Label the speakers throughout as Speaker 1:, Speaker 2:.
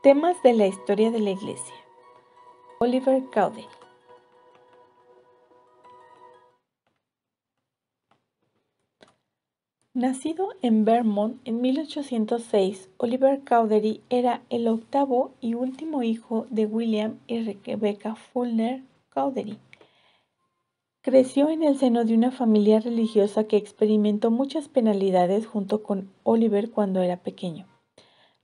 Speaker 1: Temas de la historia de la Iglesia. Oliver Cowdery. Nacido en Vermont en 1806, Oliver Cowdery era el octavo y último hijo de William y Rebecca Fulner Cowdery. Creció en el seno de una familia religiosa que experimentó muchas penalidades junto con Oliver cuando era pequeño,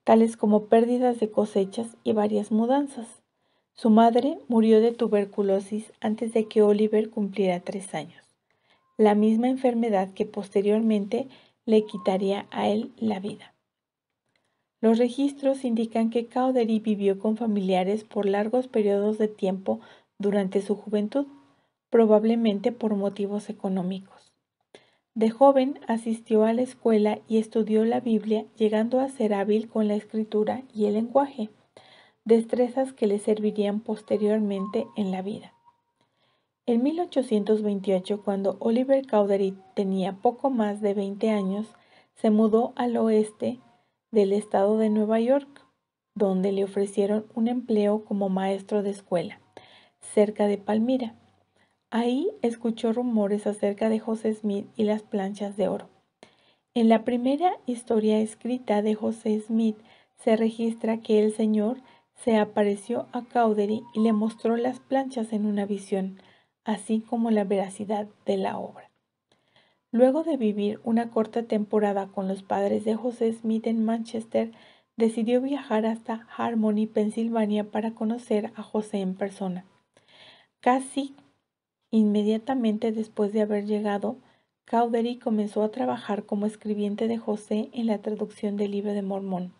Speaker 1: tales como pérdidas de cosechas y varias mudanzas. Su madre murió de tuberculosis antes de que Oliver cumpliera 3 años, la misma enfermedad que posteriormente le quitaría a él la vida. Los registros indican que Cowdery vivió con familiares por largos periodos de tiempo durante su juventud, probablemente por motivos económicos. De joven asistió a la escuela y estudió la Biblia, llegando a ser hábil con la escritura y el lenguaje, destrezas que le servirían posteriormente en la vida. En 1828, cuando Oliver Cowdery tenía poco más de 20 años, se mudó al oeste del estado de Nueva York, donde le ofrecieron un empleo como maestro de escuela, cerca de Palmira. Ahí escuchó rumores acerca de José Smith y las planchas de oro. En la primera historia escrita de José Smith se registra que el Señor se apareció a Cowdery y le mostró las planchas en una visión, así como la veracidad de la obra. Luego de vivir una corta temporada con los padres de José Smith en Manchester, decidió viajar hasta Harmony, Pensilvania, para conocer a José en persona. Casi inmediatamente después de haber llegado, Cowdery comenzó a trabajar como escribiente de José en la traducción del Libro de Mormón.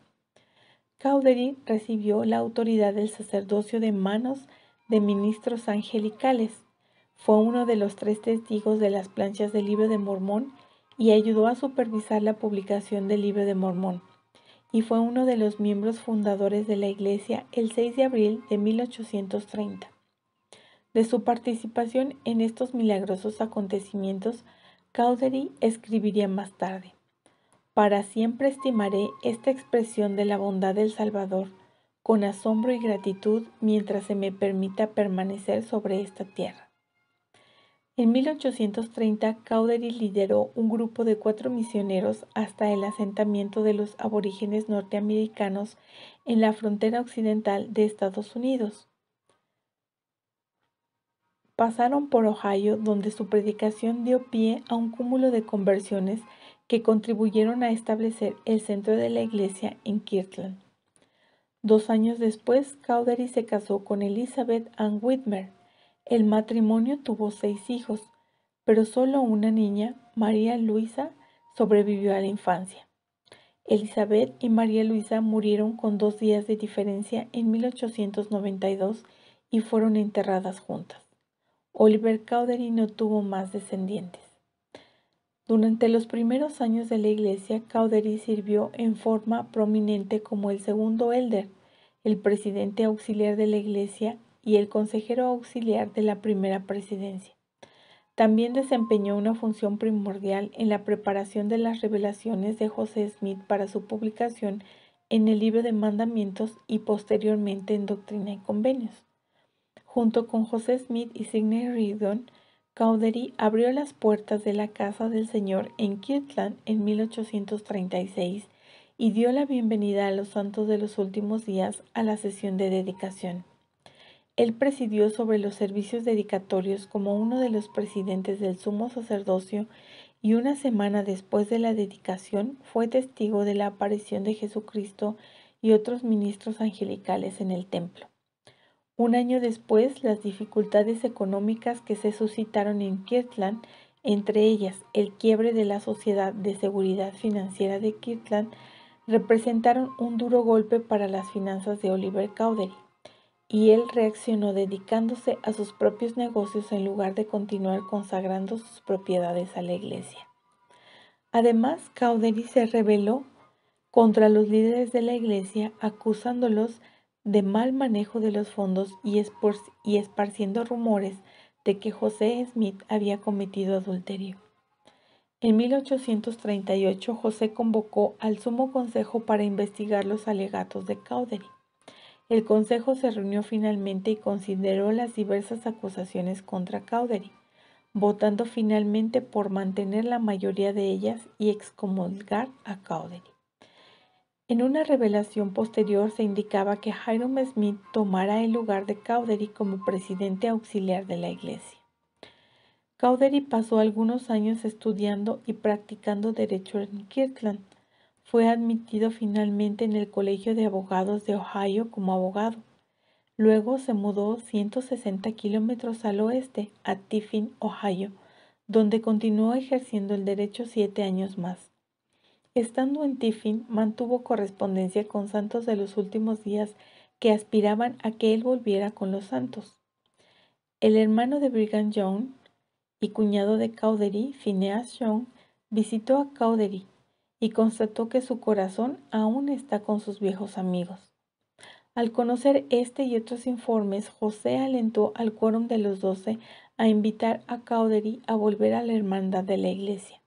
Speaker 1: Cowdery recibió la autoridad del sacerdocio de manos de ministros angelicales. Fue uno de los 3 testigos de las planchas del Libro de Mormón y ayudó a supervisar la publicación del Libro de Mormón. Y fue uno de los miembros fundadores de la Iglesia el 6 de abril de 1830. De su participación en estos milagrosos acontecimientos, Cowdery escribiría más tarde: «Para siempre estimaré esta expresión de la bondad del Salvador con asombro y gratitud mientras se me permita permanecer sobre esta tierra». En 1830, Cowdery lideró un grupo de 4 misioneros hasta el asentamiento de los aborígenes norteamericanos en la frontera occidental de Estados Unidos. Pasaron por Ohio, donde su predicación dio pie a un cúmulo de conversiones que contribuyeron a establecer el centro de la iglesia en Kirtland. 2 años después, Cowdery se casó con Elizabeth Ann Whitmer. El matrimonio tuvo 6 hijos, pero solo una niña, María Luisa, sobrevivió a la infancia. Elizabeth y María Luisa murieron con 2 días de diferencia en 1892 y fueron enterradas juntas. Oliver Cowdery no tuvo más descendientes. Durante los primeros años de la iglesia, Cowdery sirvió en forma prominente como el segundo elder, el presidente auxiliar de la iglesia y el consejero auxiliar de la primera presidencia. También desempeñó una función primordial en la preparación de las revelaciones de José Smith para su publicación en el Libro de Mandamientos y posteriormente en Doctrina y Convenios. Junto con José Smith y Sidney Rigdon, Cowdery abrió las puertas de la Casa del Señor en Kirtland en 1836 y dio la bienvenida a los santos de los últimos días a la sesión de dedicación. Él presidió sobre los servicios dedicatorios como uno de los presidentes del sumo sacerdocio y una semana después de la dedicación fue testigo de la aparición de Jesucristo y otros ministros angelicales en el templo. Un año después, las dificultades económicas que se suscitaron en Kirtland, entre ellas el quiebre de la Sociedad de Seguridad Financiera de Kirtland, representaron un duro golpe para las finanzas de Oliver Cowdery, y él reaccionó dedicándose a sus propios negocios en lugar de continuar consagrando sus propiedades a la iglesia. Además, Cowdery se rebeló contra los líderes de la iglesia, acusándolos de mal manejo de los fondos y esparciendo rumores de que José Smith había cometido adulterio. En 1838, José convocó al Sumo Consejo para investigar los alegatos de Cowdery. El consejo se reunió finalmente y consideró las diversas acusaciones contra Cowdery, votando finalmente por mantener la mayoría de ellas y excomulgar a Cowdery. En una revelación posterior se indicaba que Hyrum Smith tomara el lugar de Cowdery como presidente auxiliar de la iglesia. Cowdery pasó algunos años estudiando y practicando derecho en Kirtland. Fue admitido finalmente en el Colegio de Abogados de Ohio como abogado. Luego se mudó 160 kilómetros al oeste, a Tiffin, Ohio, donde continuó ejerciendo el derecho 7 años más. Estando en Tiffin, mantuvo correspondencia con santos de los últimos días que aspiraban a que él volviera con los santos. El hermano de Brigham Young y cuñado de Cowdery, Phineas Young, visitó a Cowdery y constató que su corazón aún está con sus viejos amigos. Al conocer este y otros informes, José alentó al quórum de los 12 a invitar a Cowdery a volver a la hermandad de la iglesia.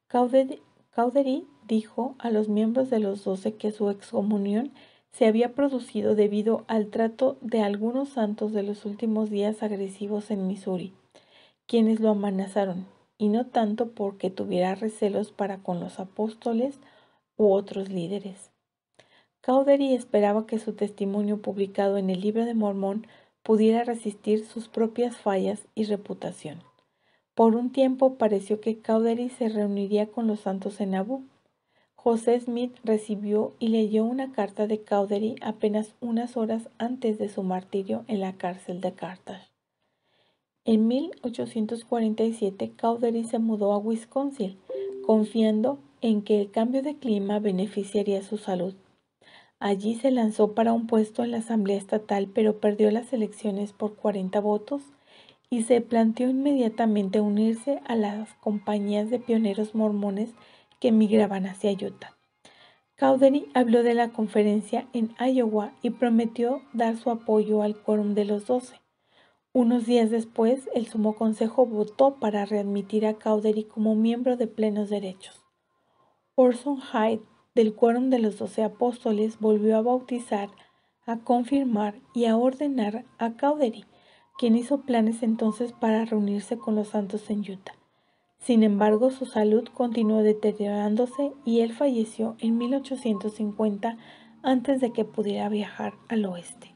Speaker 1: Cowdery dijo a los miembros de los 12 que su excomunión se había producido debido al trato de algunos santos de los últimos días agresivos en Missouri, quienes lo amenazaron, y no tanto porque tuviera recelos para con los apóstoles u otros líderes. Cowdery esperaba que su testimonio publicado en el Libro de Mormón pudiera resistir sus propias fallas y reputación. Por un tiempo pareció que Cowdery se reuniría con los santos en Nauvoo. José Smith recibió y leyó una carta de Cowdery apenas unas horas antes de su martirio en la cárcel de Carthage. En 1847, Cowdery se mudó a Wisconsin, confiando en que el cambio de clima beneficiaría su salud. Allí se lanzó para un puesto en la Asamblea Estatal, pero perdió las elecciones por 40 votos y se planteó inmediatamente unirse a las compañías de pioneros mormones que emigraban hacia Utah. Cowdery habló de la conferencia en Iowa y prometió dar su apoyo al quórum de los 12. Unos días después, el Sumo Consejo votó para readmitir a Cowdery como miembro de plenos derechos. Orson Hyde, del quórum de los 12 apóstoles, volvió a bautizar, a confirmar y a ordenar a Cowdery, quien hizo planes entonces para reunirse con los santos en Utah. Sin embargo, su salud continuó deteriorándose y él falleció en 1850 antes de que pudiera viajar al oeste.